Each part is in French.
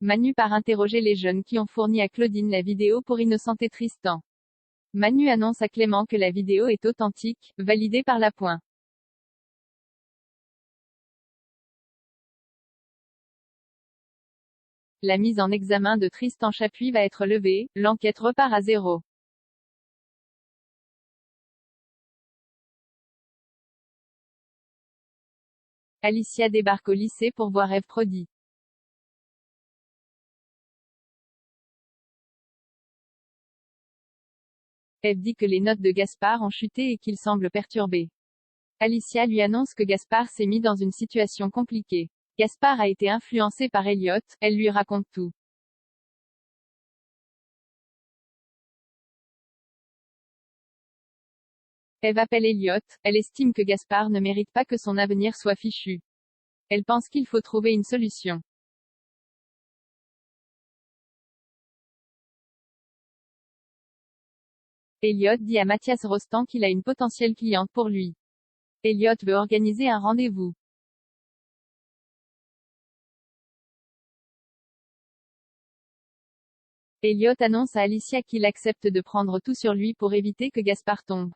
Manu part interroger les jeunes qui ont fourni à Claudine la vidéo pour innocenter Tristan. Manu annonce à Clément que la vidéo est authentique, validée par l'appoint. La mise en examen de Tristan Chapuis va être levée, l'enquête repart à zéro. Alicia débarque au lycée pour voir Ève Prodi. Ève dit que les notes de Gaspard ont chuté et qu'il semble perturbé. Alicia lui annonce que Gaspard s'est mis dans une situation compliquée. Gaspard a été influencé par Elliot, elle lui raconte tout. Ève appelle Elliot, elle estime que Gaspard ne mérite pas que son avenir soit fichu. Elle pense qu'il faut trouver une solution. Elliot dit à Mathias Rostand qu'il a une potentielle cliente pour lui. Elliot veut organiser un rendez-vous. Elliot annonce à Alicia qu'il accepte de prendre tout sur lui pour éviter que Gaspard tombe.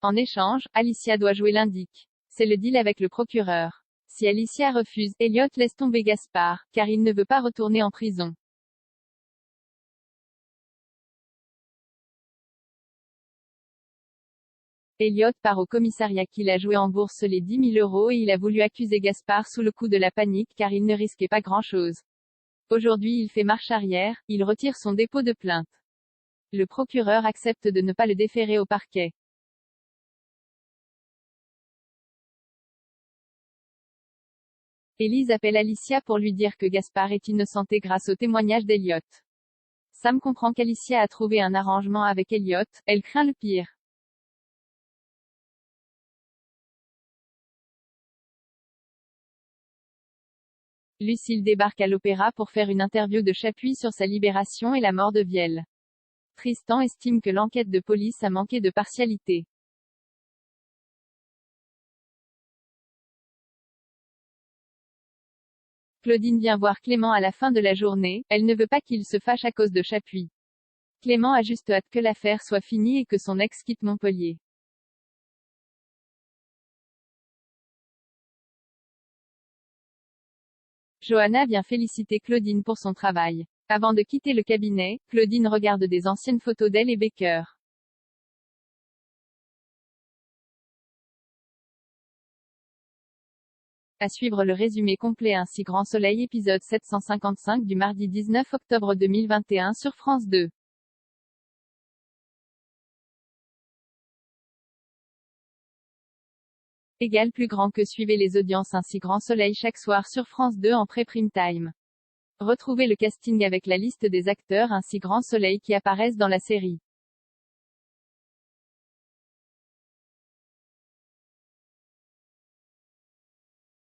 En échange, Alicia doit jouer l'indique. C'est le deal avec le procureur. Si Alicia refuse, Elliot laisse tomber Gaspard, car il ne veut pas retourner en prison. Elliot part au commissariat qu'il a joué en bourse les 10 000 € et il a voulu accuser Gaspard sous le coup de la panique car il ne risquait pas grand-chose. Aujourd'hui il fait marche arrière, il retire son dépôt de plainte. Le procureur accepte de ne pas le déférer au parquet. Élise appelle Alicia pour lui dire que Gaspard est innocenté grâce au témoignage d'Elliot. Sam comprend qu'Alicia a trouvé un arrangement avec Elliot, elle craint le pire. Lucille débarque à l'opéra pour faire une interview de Chapuis sur sa libération et la mort de Viel. Tristan estime que l'enquête de police a manqué de partialité. Claudine vient voir Clément à la fin de la journée, elle ne veut pas qu'il se fâche à cause de Chapuis. Clément a juste hâte que l'affaire soit finie et que son ex quitte Montpellier. Johanna vient féliciter Claudine pour son travail. Avant de quitter le cabinet, Claudine regarde des anciennes photos d'elle et Baker. À suivre le résumé complet Un si grand soleil épisode 755 du mardi 19 octobre 2021 sur France 2. Égal plus grand que suivez les audiences Un si grand soleil chaque soir sur France 2 en pré-prime time. Retrouvez le casting avec la liste des acteurs Un si grand soleil qui apparaissent dans la série.